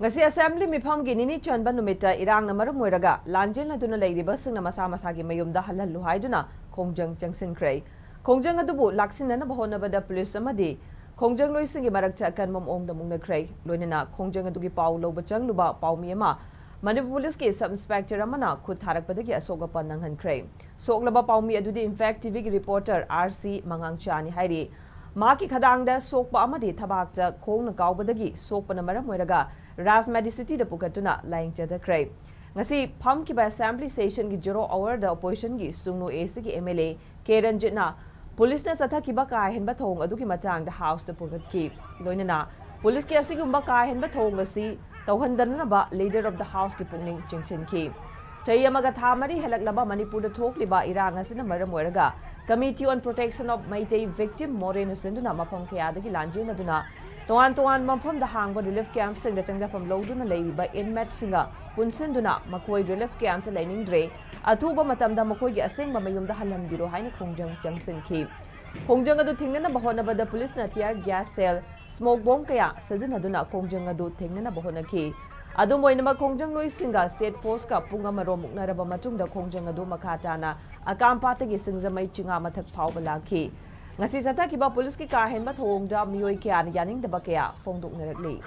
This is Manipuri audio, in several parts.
ngasi assembly mifam gi nini chonba numita irang na maram moiraga lanjil na duna leiriba singna masa masagi mayumda hanjilhallu haiduna khongjang changsinbada khongjang adubu laksina na bahona bada police amadi khongjang loi singi marak cha kan mom ong da muknakhre loinina khongjang adugi paw loba changluba Paomee ma Manipur police ki sub inspector amana khud tharak padagi asoga panang hankhre soklaba Paomee adudi Imphal TV gi reporter RC mangangchani hairi ma ki khadangda sokpa amadi thabak cha khongna kawbadagi sokpana maram moiraga Rajmadi City da pukatuna lying chadakre ngasi pham ki ba assembly session gi 0 hour da opposition gi sungno AC gi MLA Keranjitna police na satha ki ba ka henba thong adu ki machang da house da pukat ki loinana police ki asigumba ka henba thong asi tawhandanna ba leader of the house ki pungning chingsin ki chayamaga thamari helaklaba Manipur da thokliba irang asina maram oiraga Committee on Protection of Maitei Victim Moreno Sinduna mapam kayada ki lanjin aduna Toan mafam da hangba relief camp sing da changda from loduna leiriba inmate singa punsinduna makoi relief camp ta lening dre athuba matam da makoi gi aseng ba mayumda halan biro haina khongjang changsin ki khongjang adu thingna na bahona bada police na tear gas cell smoke bomb kaya sajina duna khongjang adu thingna na bahona ki adu moinama khongjang loi singa state force ka punga maro muknaraba matungda khongjang adu makha chana akampa ta gi singzamai chinga mathak phawbala ki ngasi jata ki ba police ki ka hen ba thong da mioi kya ni yaning da ba kya fongduk narakli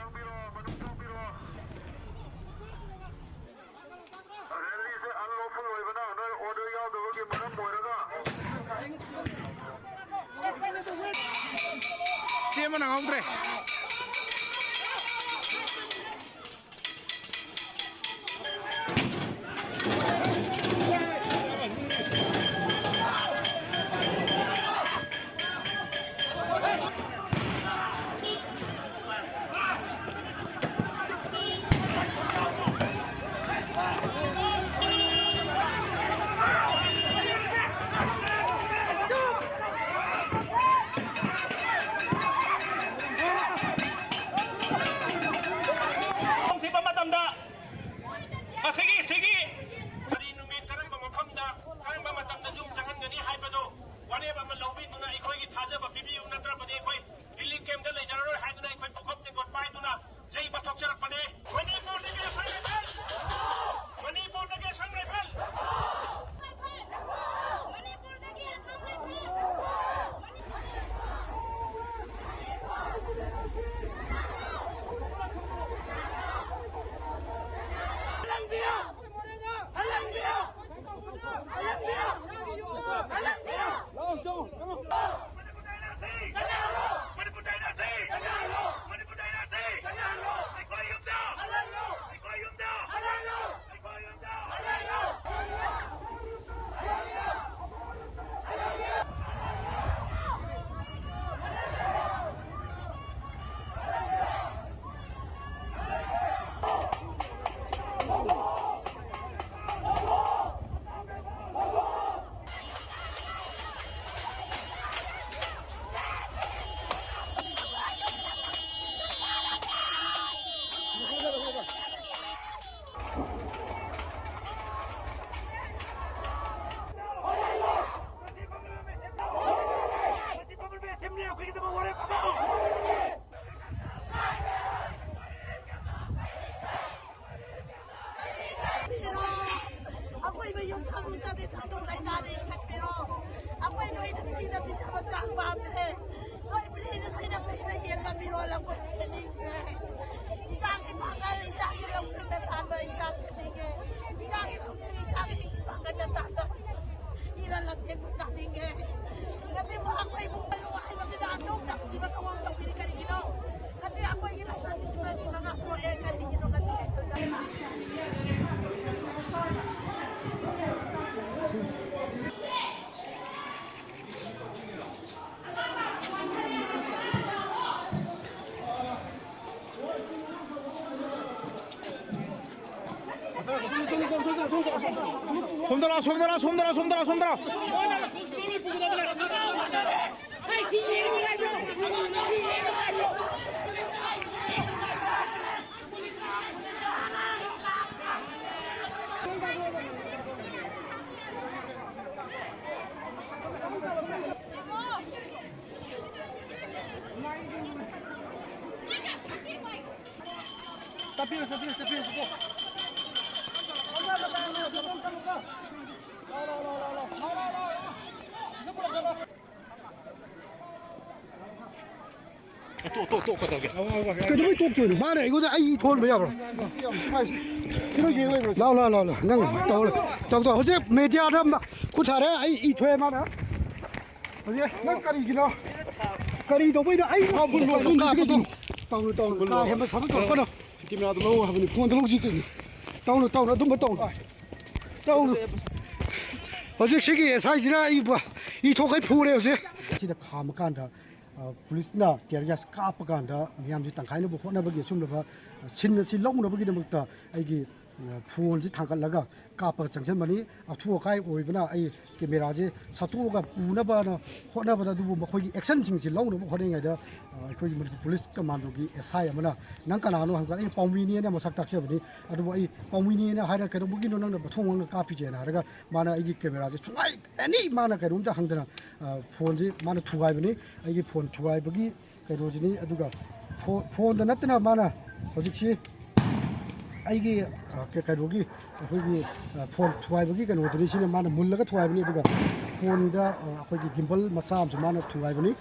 Siapa nak ngomong tre? Masagi. Hari numit karang mamam da karang matam da jum jangan gani hai pado. Wane ba man lobi tuna ikoi ki thaja ba bibi una tra pade ikoi relief camp da le jaro hai tuna ikoi pukop te got pai tuna jai ba thok chara pade. Manipur da ke sang rifle. Manipur da ke sang rifle. Manipur da ke sang 손들어. 또 가다게. 그래도 또 줘. 말해 이거 아이 돈 뭐야 그럼. 나나 난 또 어제 메디아다 고차래 아이 퇴 말아. 어제 난 까리기나. 까리도 보이나 아이 문 다운 다 해면 잡을 거 없거든. 시키면 뭐 하면 폰 들고 지금. 다운 너무 다운. 어제 시기에 사이즈나 이 토가이 포래 어제. 진짜 가면 간다. 폴리스나 제가 스카프 간다 미암지 땅가이는 뭐 혼나버기 숨려봐 신나시 롱나버기 되먹다 아이기 푸온지 당갈라가 까빠 장전만이 투어가이 오이브나 아이 카메라지 사투가 우나바나 혼나바다 두부 뭐 거기 액션 징지 롱나버 호랭이다 거기 뭐 폴리스 커만도기 에사이 아마나 난까나노 한가 이 파오미니에나 뭐 삭닥셔버니 아두 이 파오미니에나 하라 그도 무기노 는 통원을 까피제나 하라가 마나 이기 카메라지 중아이 애니 마나 그rum다 항드나 폰지 마나 투가이브니 이게 폰 투가이브기 그로지니 아두가 폰도 나트나 마나 어직시 아이게 그러기 거기 폰 투가이브기 그 노드리시는 마나 물러가 투가이브니 아두가 폰다 거기 김벌 마사 좀 마나 투가이브니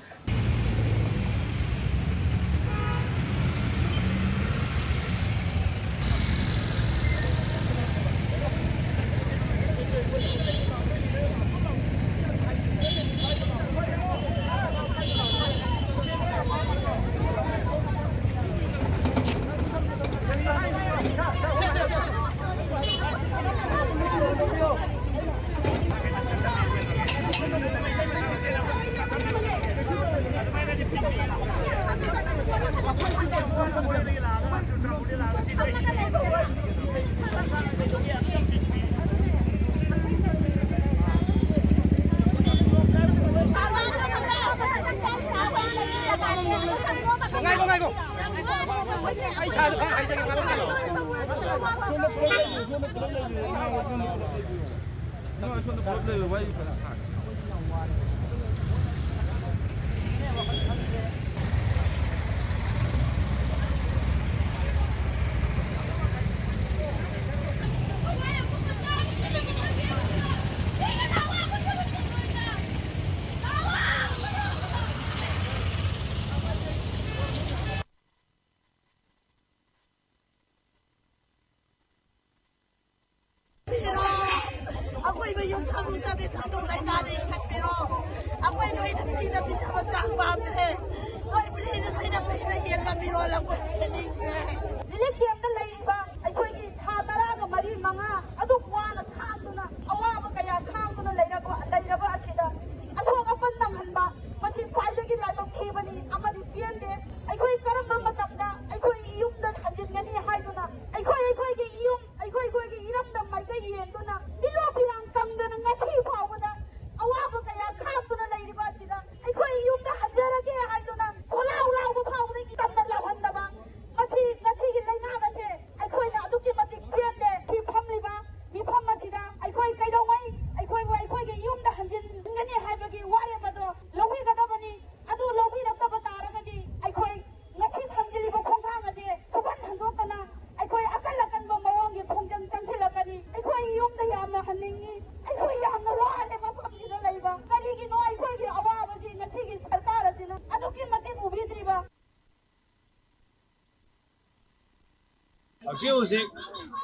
Hꯧzik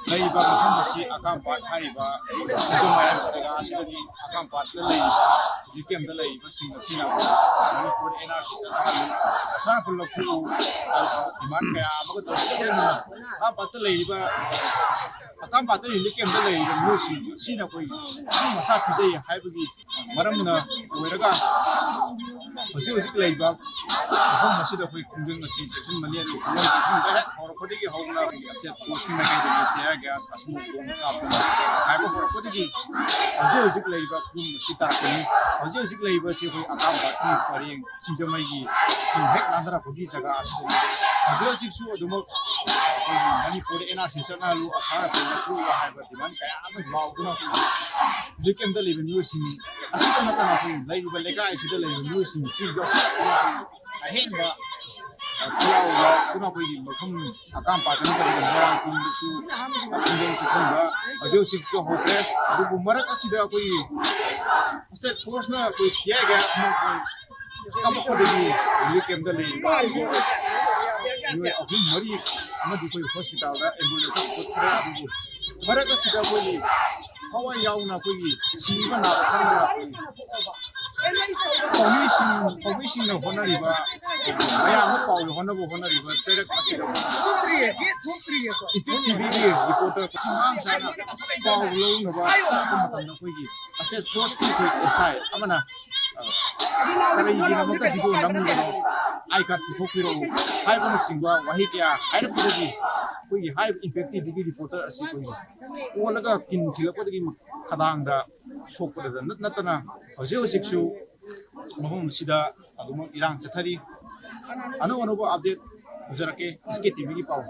leiriba mafamasi akampat hariba sumayam jaga asidagi akampat leiriba jikem leiriba singna Manipur NRC sa pulok thu diman kaya amaga to akampat leiriba akampat jikem leiriba musi sina koi masa pijai haibagi maramna oiraga houzik leiriba mafamasi da koi khongjang asi jekin mani ani khongjang horpodigi hawna state posting mechanism tear gas asmu kon kapna haibo horpodigi houzik leiriba khum sitarakani houzik leiriba si koi akampat ni paring sinjamai gi hek nadra bogi jaga asi houzik su adumo Manipur NRC sangalu asara ko tu haiba diman kaya ama mauguna jikem da leiriba news sing asita mata na leiriba lega asita leiriba news sing si go ahenba kuna koi makham akam patan ka ngara kun su akung chukha ajo sik so hote du marak asida koi state force na koi kiya ga kam ko de ni kem da le ni abhi mari amadi koi hospital da ambulance ko tra du marak asida koi hawa yauna koi siba na khana Paomee na honariba aya na Paomee honabu honariba serak asira IPTV reporter simang sana Paomee na ba sa kumatan na kuigi asset force ki SI amana kare yi na mata jigo namu no ai ka thokiro hai kono singwa wahi kya hai na kuigi kuigi hai IPTV reporter asi kuigi onaga kin thilapodagi khadang da sokpada da natna hojik su mahum sida aduma irang chathari ano update ujarake SKTV ki pau